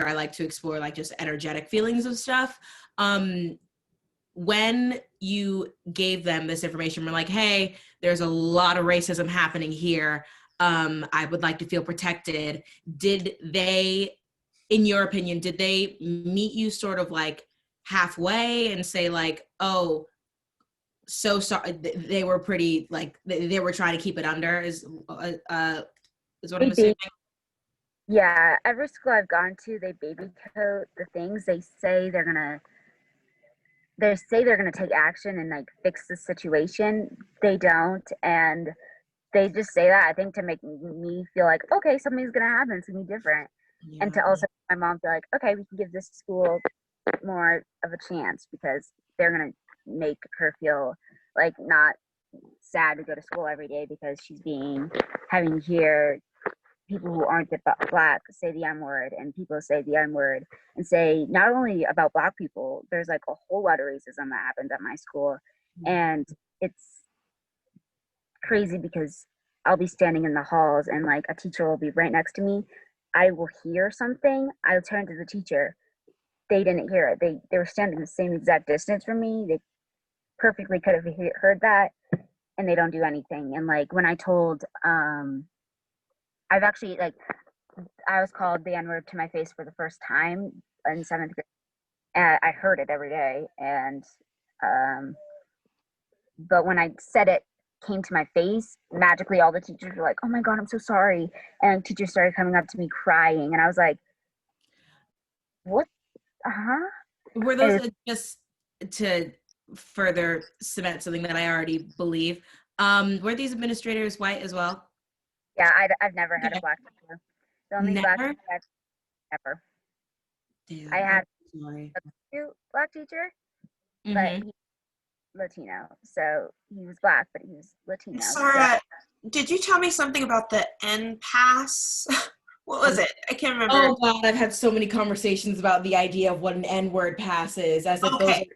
I like to explore like just energetic feelings of stuff. When you gave them this information, we're like, hey, there's a lot of racism happening here. I would like to feel protected. Did they, in your opinion, did they meet you sort of like halfway and say like, oh, so sorry? They were pretty like, they were trying to keep it under is what I'm assuming? Yeah, every school I've gone to, they baby coat the things. They say they're gonna take action and like fix the situation. They don't, and they just say that, I think, to make me feel like, okay, something's gonna happen, it's gonna be different. Yeah. And to also my mom feel like, okay, we can give this school more of a chance because they're gonna make her feel like not sad to go to school every day because she's having to hear people who aren't black say the N word, and people say the N word and say not only about black people, there's like a whole lot of racism that happens at my school. And it's crazy because I'll be standing in the halls and like a teacher will be right next to me. I will hear something. I'll turn to the teacher. They didn't hear it. They were standing the same exact distance from me. They perfectly could have heard that, and they don't do anything. And like when I told, I've actually like, I was called the N-word to my face for the first time in 7th grade. And I heard it every day. And, but when I said it came to my face, magically all the teachers were like, oh my God, I'm so sorry. And teachers started coming up to me crying. And I was like, what? Were those just to further cement something that I already believe? Were these administrators white as well? Yeah, I've never had a black teacher. The only black teacher ever. Damn, I had a black teacher, but he's Latino. So he was black, but he was Latino. Sarah, did you tell me something about the N-pass? What was it? I can't remember. Oh God, I've had so many conversations about the idea of what an N-word pass is. As okay.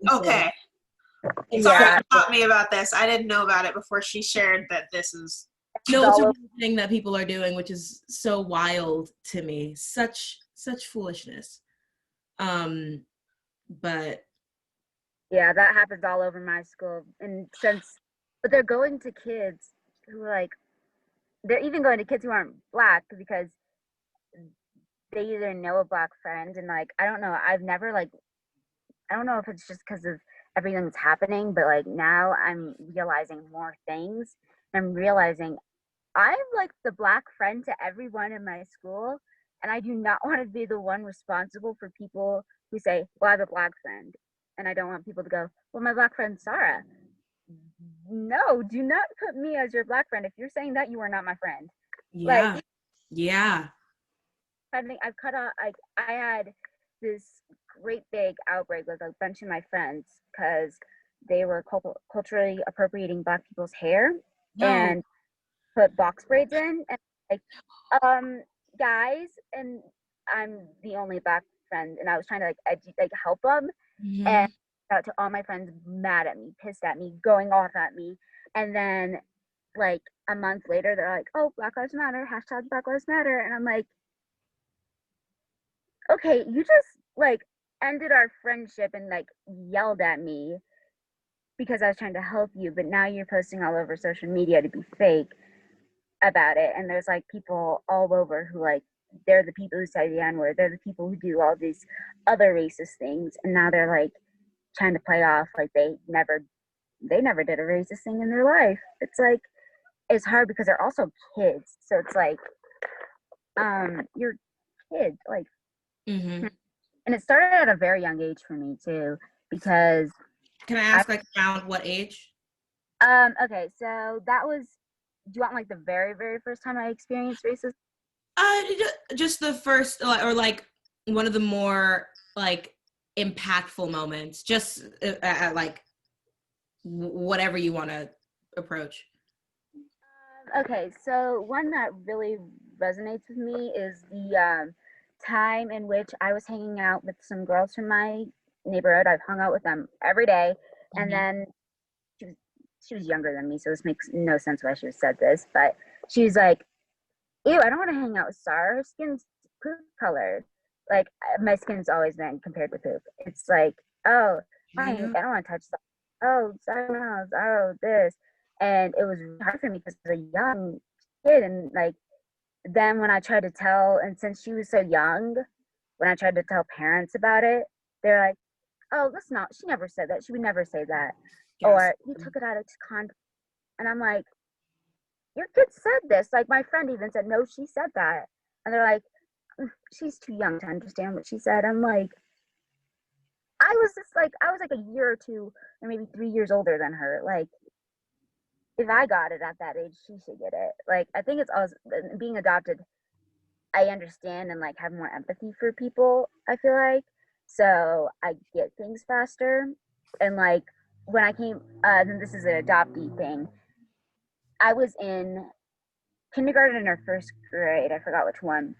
Sarah taught me about this. I didn't know about it before she shared that this is. No, it's a thing that people are doing, which is so wild to me. Such foolishness. But yeah, that happens all over my school. But they're going to kids who are like, they're even going to kids who aren't black because they either know a black friend and like, I don't know, I don't know if it's just because of everything that's happening, but like now I'm realizing more things. I'm realizing I'm like the black friend to everyone in my school, and I do not want to be the one responsible for people who say, well, I have a black friend. And I don't want people to go, well, my black friend Sarah. No, do not put me as your black friend. If you're saying that, you are not my friend. Yeah. Like, yeah. I've cut off, I had this great big outbreak with a bunch of my friends because they were culturally appropriating black people's hair and put box braids in, and like, guys, and I'm the only black friend, and I was trying to like help them, and out to all my friends mad at me, pissed at me, going off at me, and then like a month later they're like, oh, Black Lives Matter, hashtag Black Lives Matter, and I'm like, okay, you just like ended our friendship and like yelled at me because I was trying to help you, but now you're posting all over social media to be fake about it. And there's like people all over who like, they're the people who say the N-word, they're the people who do all these other racist things, and now they're like trying to play off like they never did a racist thing in their life. It's like, it's hard because they're also kids, so it's like, you're kids, like, and it started at a very young age for me too, because can I ask like around what age? Okay, so that was, do you want like the very, very first time I experienced racism? Just the first, or like one of the more like impactful moments, just like whatever you want to approach. Okay, so one that really resonates with me is the time in which I was hanging out with some girls from my neighborhood. I've hung out with them every day, and then she was younger than me, so this makes no sense why she said this, but she was like, ew, I don't want to hang out with Sarah. Her skin's poop color. like my skin's always been compared to poop. It's like, oh, I Frank, know. I don't want to touch that. Oh, sorry, oh, this. And it was really hard for me because I was a young kid. And like, then when I tried to tell, and since she was so young, when I tried to tell parents about it, they're like, oh, that's not, she never said that. She would never say that. Yes. Or you took it out of context. And I'm like, your kid said this. Like, my friend even said, no, she said that. And they're like, she's too young to understand what she said. I'm like, I was like a year or two, or maybe 3 years older than her. Like, if I got it at that age, she should get it. Like, I think it's also being adopted. I understand and like have more empathy for people, I feel like. So I get things faster. And like when I came, then this is an adoptee thing. I was in kindergarten or first grade, I forgot which one.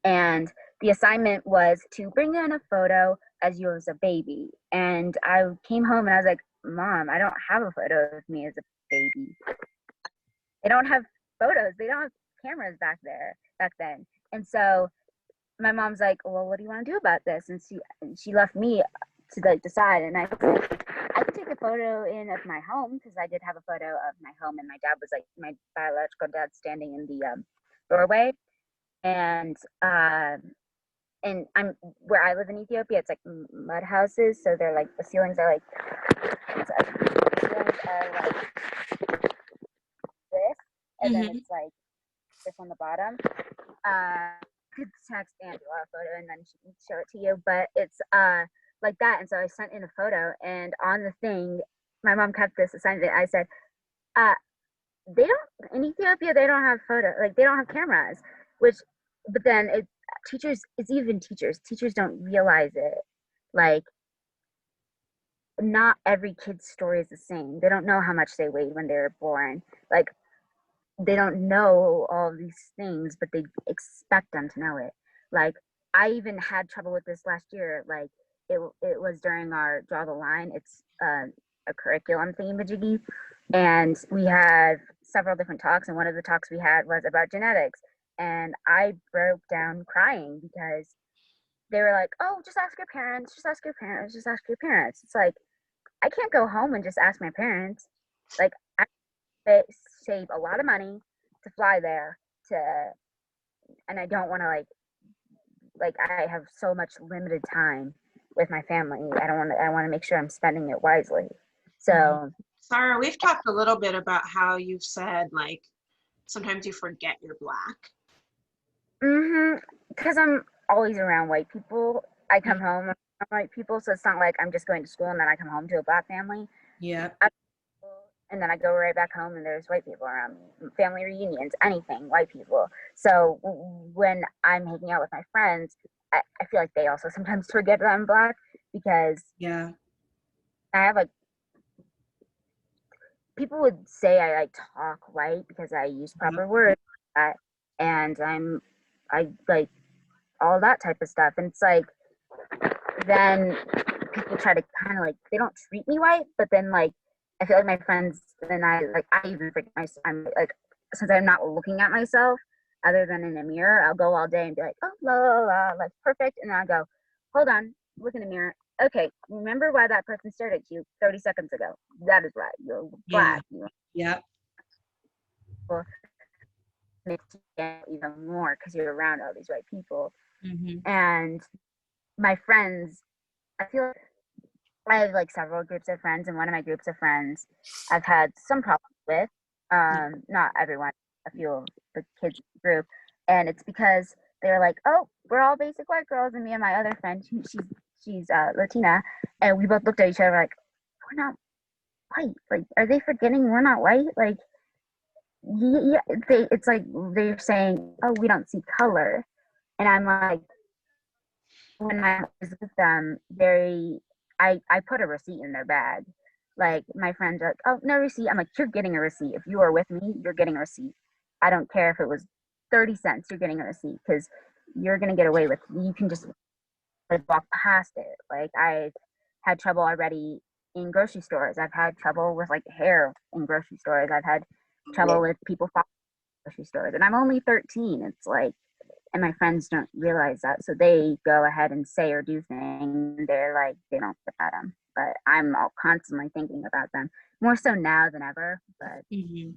And the assignment was to bring in a photo as you was a baby. And I came home and I was like, Mom, I don't have a photo of me as a baby. They don't have photos. They don't have cameras back then. And so my mom's like, well, what do you want to do about this? And she left me to like decide. And I said, I could take a photo in of my home because I did have a photo of my home, and my dad was like my biological dad standing in the doorway. And I'm where I live in Ethiopia. It's like mud houses, so they're like the ceilings are like this, and then it's like this on the bottom. Could text Angela a photo and then she can show it to you, but it's like that. And so I sent in a photo, and on the thing, my mom kept this assignment. I said, they don't in Ethiopia. They don't have photo, like they don't have cameras. Which, but then teachers. It's even teachers. Teachers don't realize it. Like, not every kid's story is the same. They don't know how much they weighed when they were born. Like, they don't know all these things, but they expect them to know it. Like, I even had trouble with this last year. Like, it was during our Draw the Line. It's a curriculum thingamajiggy, and we had several different talks, and one of the talks we had was about genetics, and I broke down crying because they were like, oh, just ask your parents, just ask your parents, just ask your parents. It's like, I can't go home and just ask my parents. Like, I save a lot of money to fly there and I don't want to like I have so much limited time with my family. I want to make sure I'm spending it wisely. So Sarah, we've talked a little bit about how you've said like sometimes you forget you're Black. because I'm always around white people. I come home around white people, so it's not like I'm just going to school and then I come home to a Black family. Yeah. And then I go right back home and there's white people around me. Family reunions, anything, white people. So when I'm hanging out with my friends, I feel like they also sometimes forget that I'm Black because Yeah. I have like, people would say I like talk white because I use proper words like that, and I like all that type of stuff. And it's like, then people try to kind of like, they don't treat me white, but then like I feel like my friends and I even forget myself. I'm like, since I'm not looking at myself other than in a mirror, I'll go all day and be like, oh, la la la, like perfect, and then I go, hold on, look in the mirror. Okay, remember why that person stared at you 30 seconds ago. That is right. You're Black. Yeah. Well, makes you even more because you're around all these white people. And my friends, I feel like I have like several groups of friends, and one of my groups of friends I've had some problems with. Not everyone, a few of the kids in the group, and it's because they're like, "Oh, we're all basic white girls," and me and my other friend, she's Latina, and we both looked at each other like, "We're not white. Like, are they forgetting we're not white? Like, yeah, it's like they're saying, oh, we don't see color," and I'm like, when I was with them, I put a receipt in their bag. Like, my friends are like, oh, no receipt. I'm like, you're getting a receipt. If you are with me, you're getting a receipt. I don't care if it was 30 cents, you're getting a receipt because you're going to get away with it. You can just like walk past it. Like, I've had trouble already in grocery stores. I've had trouble with like hair in grocery stores. I've had trouble with people following grocery stores. And I'm only 13. It's like, and my friends don't realize that, so they go ahead and say or do things. They're like, they don't think about them, but I'm all constantly thinking about them, more so now than ever. But Mhm.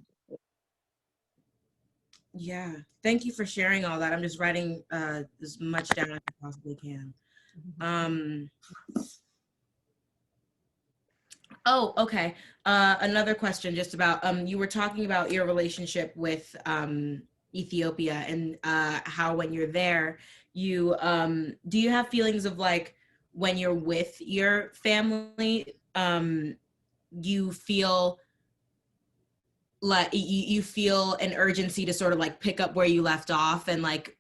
Yeah. Thank you for sharing all that. I'm just writing as much down as I possibly can. Oh, okay. Another question just about you were talking about your relationship with Ethiopia and how when you're there, you do you have feelings of like when you're with your family, you feel like you feel an urgency to sort of like pick up where you left off and like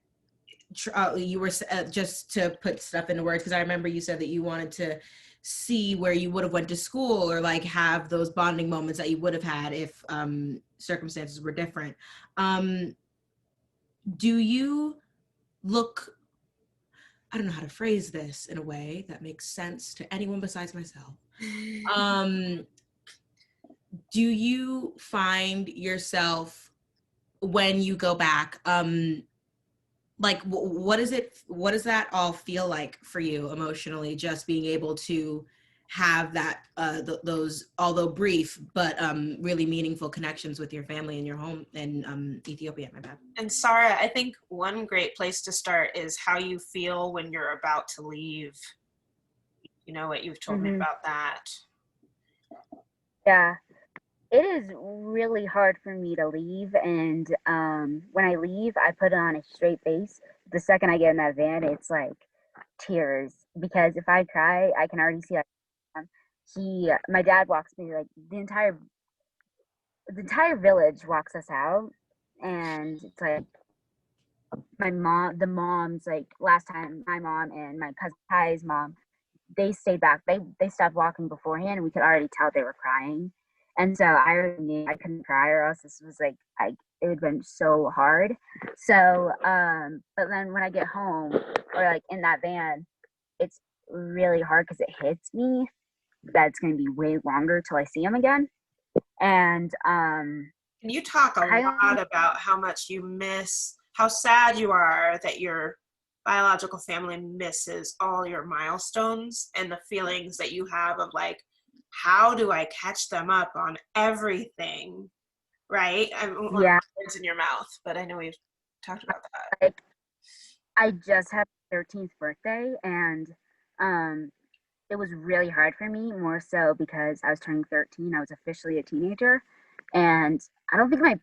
you were just to put stuff into words, because I remember you said that you wanted to see where you would have went to school or like have those bonding moments that you would have had if circumstances were different. Do you look, I don't know how to phrase this in a way that makes sense to anyone besides myself. Do you find yourself when you go back, like what does that all feel like for you emotionally, just being able to have that those, although brief but really meaningful connections with your family in your home in Ethiopia? My bad. And Sarah, I think one great place to start is how you feel when you're about to leave. You know what you've told me about that. Yeah, it is really hard for me to leave, and when I leave, I put on a straight face. The second I get in that van, it's like tears, because if I cry, I can already see, like, my dad walks me, like, the entire village walks us out, and it's like the moms, like last time, my mom and my cousin Ty's mom, they stayed back. They stopped walking beforehand, and we could already tell they were crying. And so I already knew I couldn't cry, or else this was like, it would have been so hard. So, but then when I get home, or like in that van, it's really hard because it hits me that it's going to be way longer till I see him again. And And you talk a lot about how much you miss, how sad you are that your biological family misses all your milestones, and the feelings that you have of like, how do I catch them up on everything, right? I'm yeah, words in your mouth, but I know we've talked about that. like, I just had my 13th birthday, and it was really hard for me, more so because I was turning 13. I was officially a teenager, and I don't think my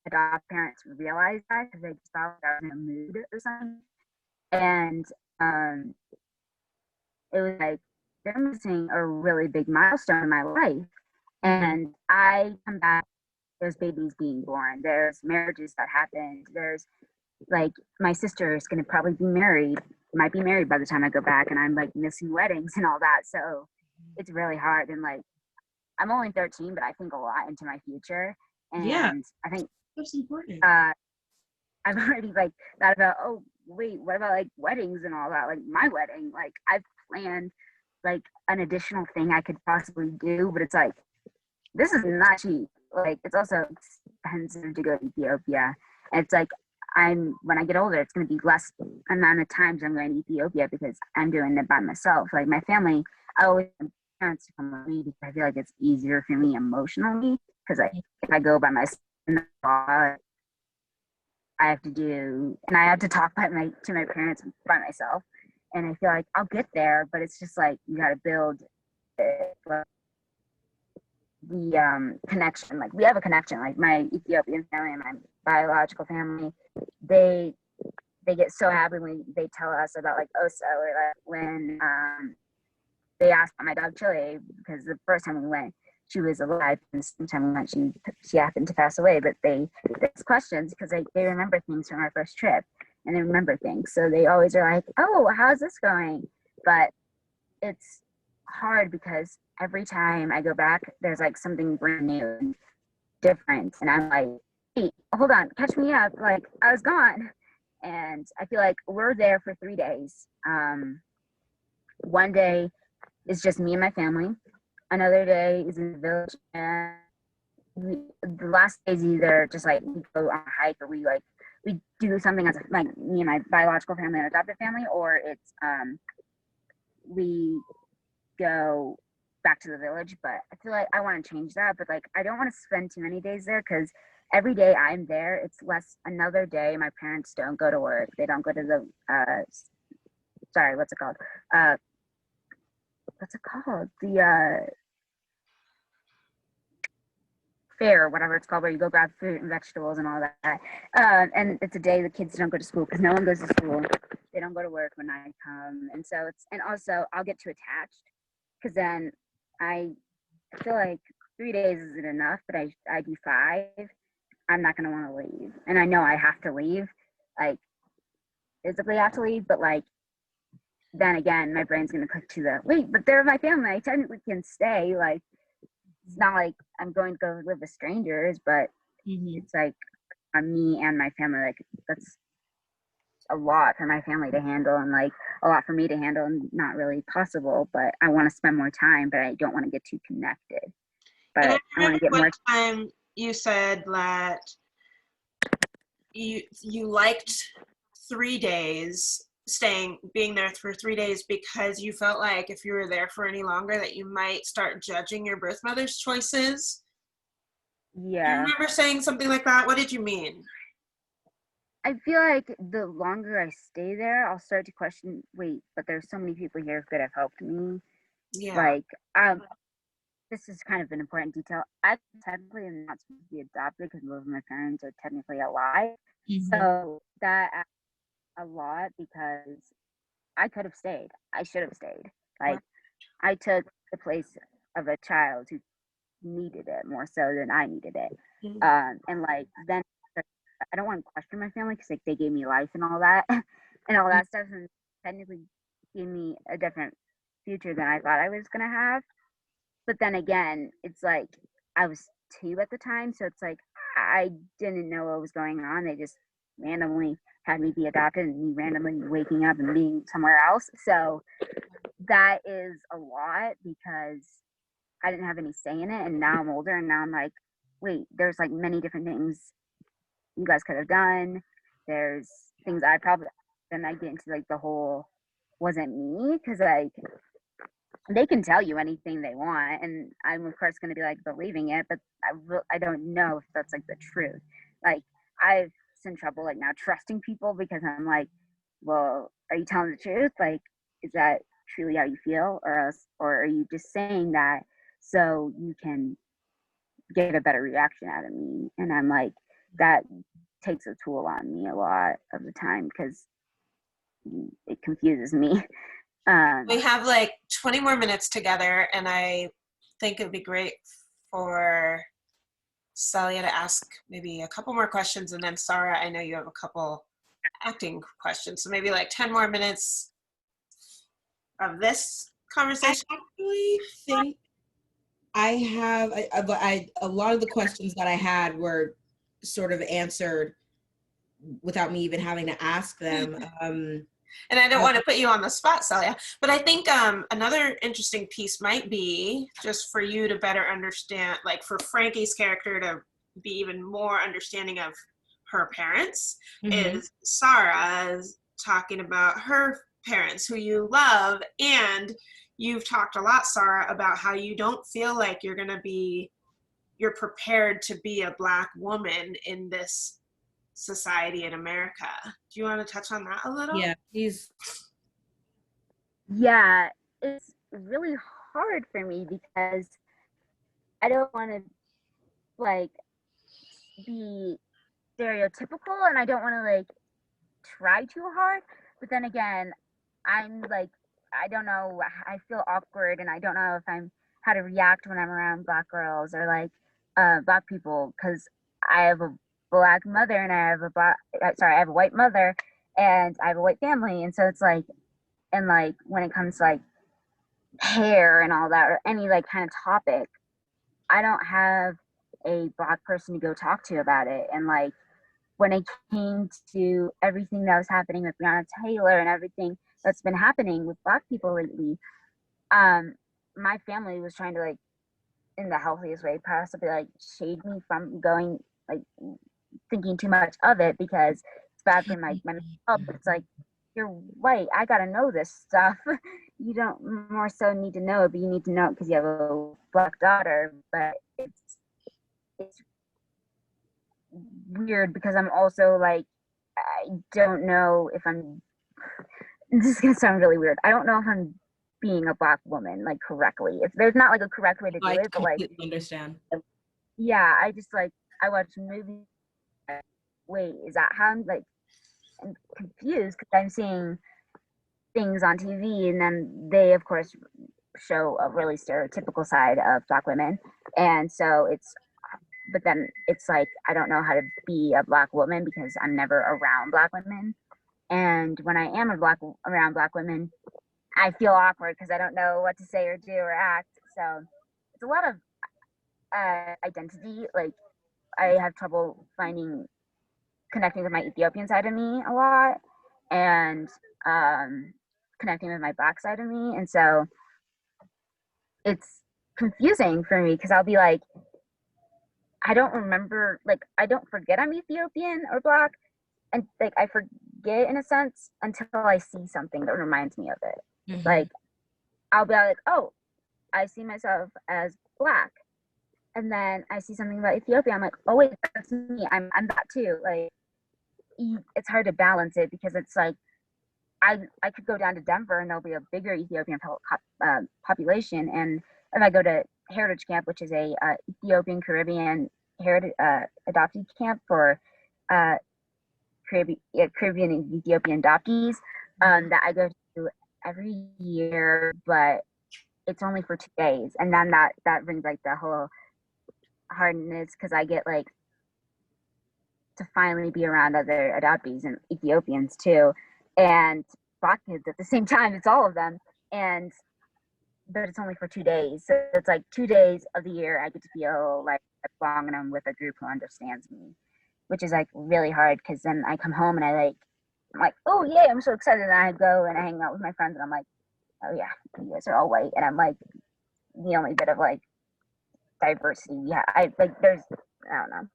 adopted parents realized that, because they just thought I was in a mood or something. And it was like, they're missing a really big milestone in my life. And I come back, there's babies being born, there's marriages that happened, there's like, my sister is going to probably might be married by the time I go back, and I'm like missing weddings and all that. So it's really hard. And like, I'm only 13, but I think a lot into my future. And Yeah, I think that's important. I've already like thought about, oh wait, what about like weddings and all that? Like my wedding, like I've planned like an additional thing I could possibly do, but it's like, this is not cheap. Like, it's also expensive to go to Ethiopia. And it's like, when I get older, it's going to be less amount of times I'm going to Ethiopia, because I'm doing it by myself. Like my family, I always want my parents to come with me, because I feel like it's easier for me emotionally. Because if I go by myself, I have to do, and I have to talk to my parents by myself. And I feel like I'll get there, but it's just like, you got to build the connection. Like, we have a connection. Like my Ethiopian family and my biological family, they get so happy when they tell us about like Osa, or like when they asked about my dog Chile, because the first time we went, she was alive, and the second time we went, she happened to pass away. But they ask questions because they remember things from our first trip, and they remember things, so they always are like, oh, how's this going? But it's hard because every time I go back, there's like something brand new and different, and I'm like, hey, hold on, catch me up, like I was gone. And I feel like we're there for 3 days. One day is just me and my family. Another day is in the village, and the last day is either just like we go on a hike, or we like we do something as like me and my biological family and adopted family, or it's we go back to the village. But I feel like I want to change that, but like I don't want to spend too many days there, because every day I'm there, it's less another day. My parents don't go to work, they don't go to the sorry, what's it called, the fair, whatever it's called, where you go grab fruit and vegetables and all that. And it's a day the kids don't go to school, because no one goes to school. They don't go to work when I come, and so it's, and also I'll get too attached, because then I feel like 3 days isn't enough, but I do 5. I'm not gonna want to leave, and I know I have to leave, like physically have to leave, but like then again, my brain's gonna click to the wait, but they're my family. I technically can stay. Like it's not like I'm going to go live with strangers, but it's like on me and my family. Like that's a lot for my family to handle, and like a lot for me to handle, and not really possible. But I want to spend more time, but I don't want to get too connected. But I want to get more time. You said that you liked 3 days being there for 3 days, because you felt like if you were there for any longer that you might start judging your birth mother's choices. Yeah. You remember saying something like that? What did you mean? I feel like the longer I stay there, I'll start to question, wait, but there's so many people here who could have helped me. Yeah. Like, this is kind of an important detail. I technically am not supposed to be adopted, because both of my parents are technically alive. So that adds a lot, because I could have stayed. I should have stayed. Like, I took the place of a child who needed it more so than I needed it. And like then I don't want to question my family, because like they gave me life and all that and all that stuff, and technically gave me a different future than I thought I was gonna have. But then again, it's like I was 2 at the time, so it's like I didn't know what was going on. They just randomly had me be adopted, and me randomly waking up and being somewhere else. So that is a lot, because I didn't have any say in it, and now I'm older, and now I'm like, wait, there's like many different things you guys could have done. There's things I probably, then I get into like the whole wasn't me, because like they can tell you anything they want, and I'm of course going to be like believing it, but I don't know if that's like the truth. Like I've in trouble like now trusting people, because I'm like, well, are you telling the truth? Like, is that truly how you feel, or else, or are you just saying that so you can get a better reaction out of me? And I'm like, that takes a toll on me a lot of the time, because it confuses me. We have like 20 more minutes together, and I think it'd be great for Celia to ask maybe a couple more questions, and then Sara, I know you have a couple acting questions, so maybe like 10 more minutes of this conversation. I actually think I have a lot of the questions that I had were sort of answered without me even having to ask them. And I don't want to put you on the spot, Celia, but I think another interesting piece might be just for you to better understand, like for Frankie's character to be even more understanding of her parents, is Sara's talking about her parents who you love. And you've talked a lot, Sara, about how you don't feel like you're prepared to be a Black woman in this society in America. Do you want to touch on that a little? Yeah, yeah, it's really hard for me, because I don't want to like be stereotypical, and I don't want to like try too hard, but then again, I'm like, I don't know, I feel awkward, and I don't know if I'm how to react when I'm around Black girls, or like Black people, because I have a Black mother, and I have I have a white mother, and I have a white family, and so it's like, and like when it comes to like hair and all that, or any like kind of topic, I don't have a Black person to go talk to about it. And like when it came to everything that was happening with Breonna Taylor and everything that's been happening with Black people lately, my family was trying to, like, in the healthiest way possibly, like shade me from going, like thinking too much of it because it's bad for my mental health. But it's like, you're white. I gotta know this stuff. You don't more so need to know it, but you need to know it because you have a Black daughter. But it's weird because I'm also like, I don't know if I'm. This is gonna sound really weird. I don't know if I'm being a Black woman like correctly. If there's not like a correct way to do I it, but like, completely understand. yeah, I just like I watch movies. Wait, is that how I'm confused because I'm seeing things on TV, and then they, of course, show a really stereotypical side of Black women, and so but then it's like I don't know how to be a Black woman because I'm never around Black women, and when I am around Black women, I feel awkward because I don't know what to say or do or act. So it's a lot of identity. Like I have trouble connecting with my Ethiopian side of me a lot, and connecting with my Black side of me, and so it's confusing for me because I'll be like, I don't remember, like I don't forget I'm Ethiopian or Black, and like I forget in a sense until I see something that reminds me of it. Mhm. Like I'll be like, oh, I see myself as Black, and then I see something about Ethiopia. I'm like, oh wait, that's me. I'm that too. Like it's hard to balance it because it's like I could go down to Denver and there'll be a bigger Ethiopian population, and if I go to Heritage Camp, which is a Ethiopian Caribbean heritage adoptee camp for Caribbean and Ethiopian adoptees, that I go to every year, but it's only for 2 days, and then that brings like the whole hardness because I get like to finally be around other adoptees and Ethiopians too, and Black kids at the same time. It's all of them, but it's only for 2 days. So it's like 2 days of the year I get to feel like I belong and I'm with a group who understands me, which is like really hard because then I come home and I'm like, oh yeah, I'm so excited. And I go and I hang out with my friends and I'm like, oh yeah, you guys are all white, and I'm like the only bit of like diversity. Yeah, I like I don't know.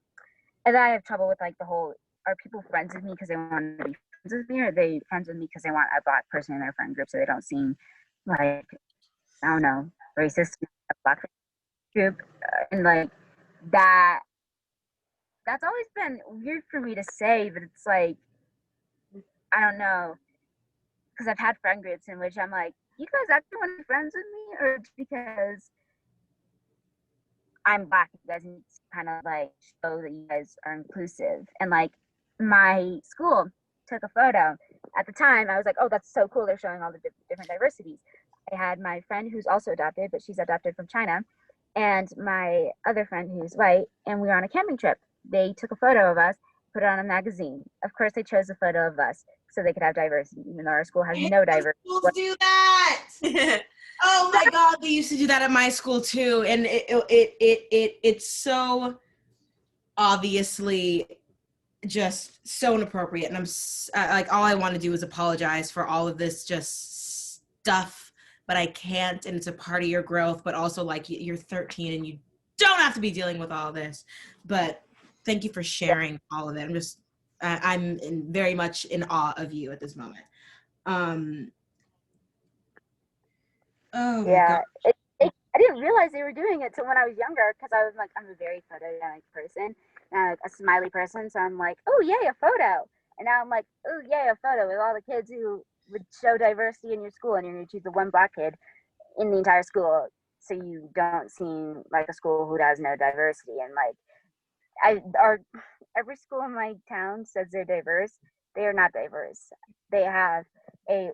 And then I have trouble with like the whole, are people friends with me because they want to be friends with me, or are they friends with me because they want a Black person in their friend group so they don't seem like, I don't know, racist in a Black group? And like that's always been weird for me to say, but it's like, I don't know, because I've had friend groups in which I'm like, you guys actually want to be friends with me, or just because I'm Black, you guys need to kind of like show that you guys are inclusive. And like my school took a photo. At the time, I was like, oh, that's so cool. They're showing all the different diversities. I had my friend who's also adopted, but she's adopted from China, and my other friend who's white, and we were on a camping trip. They took a photo of us, put it on a magazine. Of course, they chose a photo of us so they could have diversity, even though our school has no diversity. Schools do that. Oh my God, they used to do that at my school too, and it's so obviously just so inappropriate. And I'm like, all I want to do is apologize for all of this just stuff, but I can't. And it's a part of your growth, but also like you're 13 and you don't have to be dealing with all this. But thank you for sharing all of it. I'm very much in awe of you at this moment. Oh my Yeah, God. I didn't realize they were doing it till when I was younger because I was like, I'm a very photogenic person, a smiley person. So I'm like, oh yay, a photo. And now I'm like, oh yay, a photo with all the kids who would show diversity in your school, and you're gonna choose the one Black kid in the entire school, so you don't seem like a school who has no diversity. And like, every school in my town says they're diverse. They are not diverse. We have a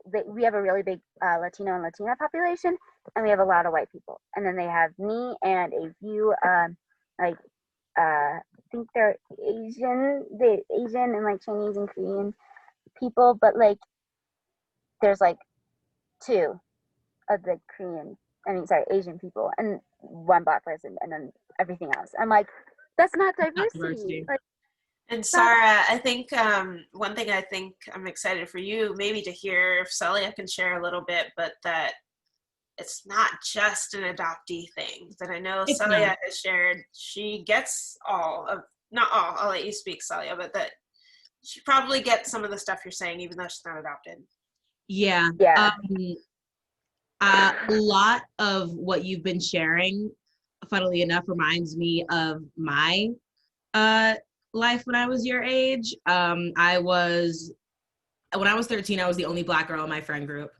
really big Latino and Latina population, and we have a lot of white people. And then they have me and a few I think they're Asian and like Chinese and Korean people, but like there's like 2 of the Asian people and 1 Black person, and then everything else. I'm like, that's not diversity. Like, and Sarah, I think one thing I think I'm excited for you maybe to hear if Celia can share a little bit, but that it's not just an adoptee thing. That I know Celia has shared, she gets all of not all, I'll let you speak, Celia, but that she probably gets some of the stuff you're saying, even though she's not adopted. Yeah. Yeah. A lot of what you've been sharing, funnily enough, reminds me of my life when I was your age. When I was 13, I was the only Black girl in my friend group.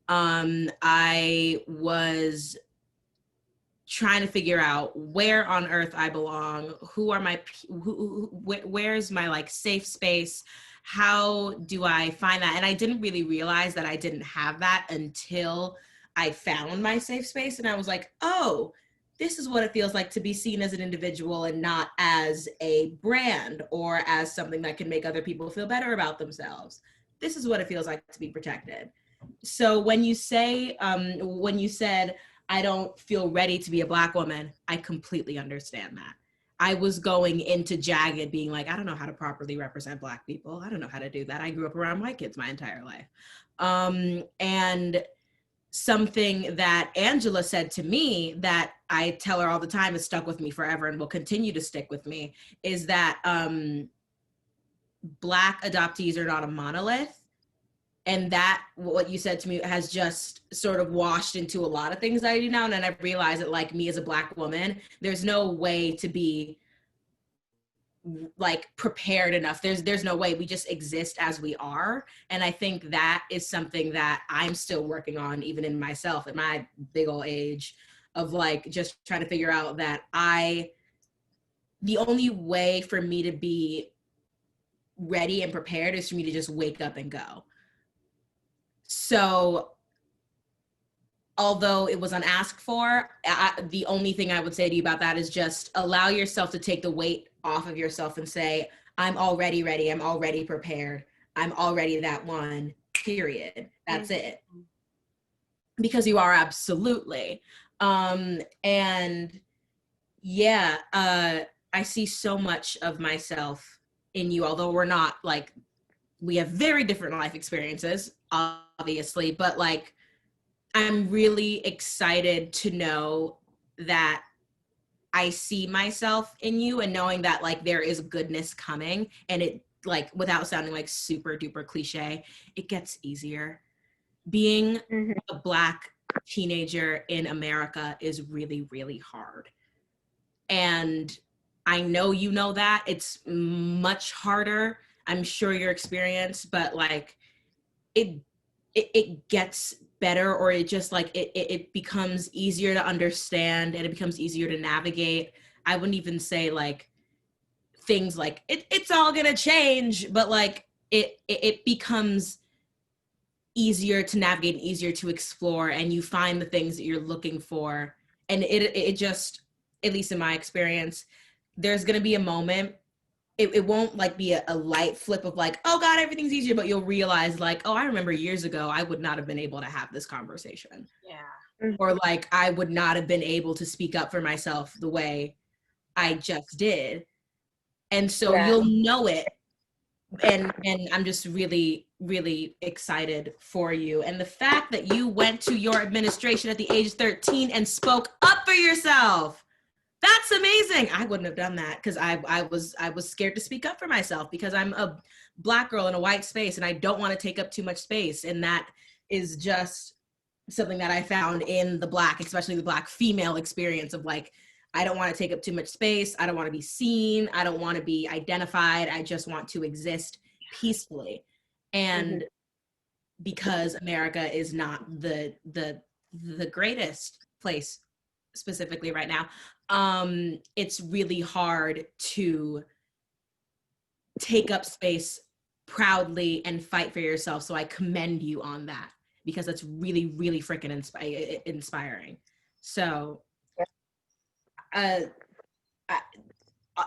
I was trying to figure out where on earth I belong, where's my like safe space, how do I find that? And I didn't really realize that I didn't have that until I found my safe space, and I was like, oh, this is what it feels like to be seen as an individual and not as a brand or as something that can make other people feel better about themselves. This is what it feels like to be protected. So when you said I don't feel ready to be a Black woman, I completely understand that. I was going into Jagged being like, I don't know how to properly represent Black people. I don't know how to do that. I grew up around white kids my entire life. And something that Angela said to me that I tell her all the time has stuck with me forever and will continue to stick with me is that Black adoptees are not a monolith. And that, what you said to me, has just sort of washed into a lot of things that I do now. And then I realized that, like, me as a Black woman, there's no way to be like prepared enough. There's no way. We just exist as we are. And I think that is something that I'm still working on, even in myself at my big old age, of like just trying to figure out that the only way for me to be ready and prepared is for me to just wake up and go. So although it was unasked for, the only thing I would say to you about that is just allow yourself to take the weight off of yourself and say, I'm already ready. I'm already prepared. I'm already that one, period. That's it. Because you are absolutely. And yeah, I see so much of myself in you, although we're not like, we have very different life experiences, obviously, but like, I'm really excited to know that I see myself in you, and knowing that like there is goodness coming, and it, like, without sounding like super duper cliche, it gets easier. Being a Black teenager in America is really, really hard. And I know you know that. It's much harder. I'm sure your experience, but like it gets better, or it just like it becomes easier to understand, and it becomes easier to navigate. I wouldn't even say like things like it's all gonna change, but like it becomes easier to navigate and easier to explore, and you find the things that you're looking for. And it just, at least in my experience, there's gonna be a moment, it won't like be a light flip of like, oh God, everything's easier, but you'll realize like, oh, I remember years ago, I would not have been able to have this conversation. Yeah. Or like, I would not have been able to speak up for myself the way I just did. And so you'll know it. And I'm just really, really excited for you. And the fact that you went to your administration at the age of 13 and spoke up for yourself, that's amazing. I wouldn't have done that because I was scared to speak up for myself because I'm a Black girl in a white space and I don't want to take up too much space. And that is just something that I found in the Black, especially the Black female experience of like, I don't want to take up too much space. I don't want to be seen. I don't want to be identified. I just want to exist peacefully. And because America is not the greatest place specifically right now, it's really hard to take up space proudly and fight for yourself. So I commend you on that, because that's really, really freaking inspiring. So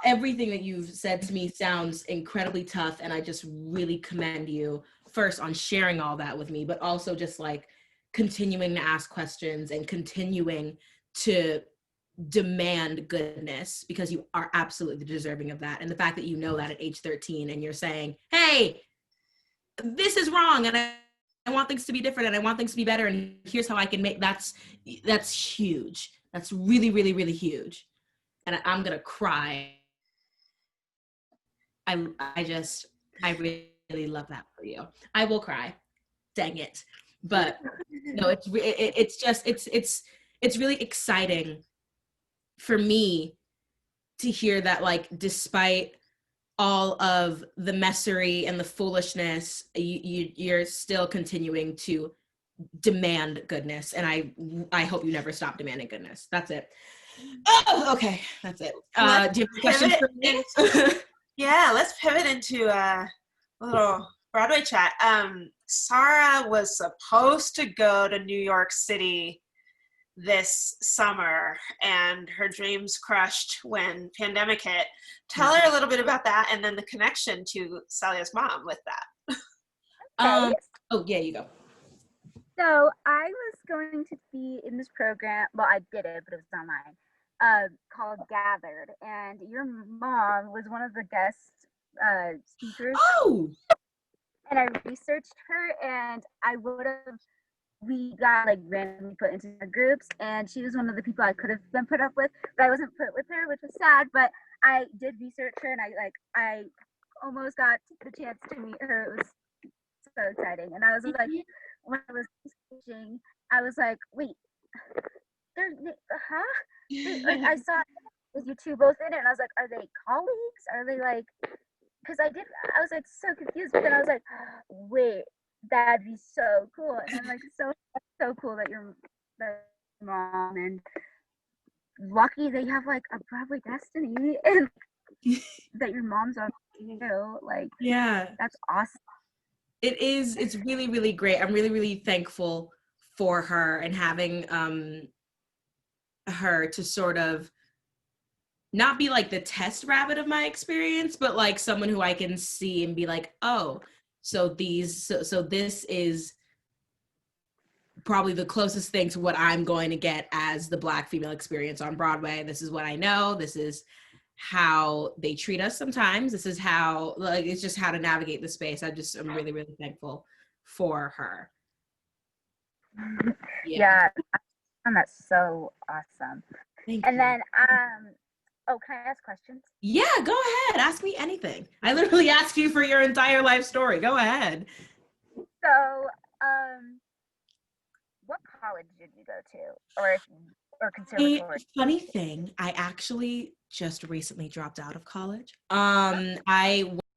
everything that you've said to me sounds incredibly tough, and I just really commend you first on sharing all that with me, but also just like continuing to ask questions and continuing to demand goodness, because you are absolutely deserving of that. And the fact that you know that at age 13 and you're saying, hey, this is wrong, and I want things to be different, and I want things to be better, and here's how I can make, that's huge. That's really, really, really huge. And I'm gonna cry I really love that for you. I will cry. Dang it. But no, it's really exciting for me to hear that, like, despite all of the messery and the foolishness, you're still continuing to demand goodness, and I hope you never stop demanding goodness. That's it. Oh, okay, that's it. Do you have any questions for me? Yeah, let's pivot into a little Broadway chat. Sarah was supposed to go to New York City this summer, and her dreams crushed when pandemic hit. Tell her a little bit about that, and then the connection to Celia's mom with that. Okay. Oh yeah, you go. So I was going to be in this program. Well, I did it, but it was online. Called Gathered, and your mom was one of the guest speakers. Oh. And I researched her, and we got like randomly put into groups, and she was one of the people I could have been put up with, but I wasn't put with her, which was sad. But I did research her, and I almost got the chance to meet her. It was so exciting, and I was like, when I was teaching, I was like, wait, like, I saw you two both in it, and I was like, are they colleagues? Are they like? Because I was like so confused, but then I was like, wait, that'd be so cool. And I'm like, so cool that your mom, and lucky they have like a Broadway destiny, and that your mom's on too. Like, yeah, that's awesome. It's really, really great. I'm really, really thankful for her, and having her to sort of not be like the test rabbit of my experience, but like someone who I can see and be like, oh, so this is probably the closest thing to what I'm going to get as the Black female experience on Broadway. This is what I know. This is how they treat us sometimes. This is how, like, it's just how to navigate the space. I'm really, really thankful for her. Yeah, and that's so awesome. Thank and you. then oh, can I ask questions? Yeah, go ahead. Ask me anything. I literally asked you for your entire life story. Go ahead. So, what college did you go to, or conservatory? Funny thing, I actually just recently dropped out of college. I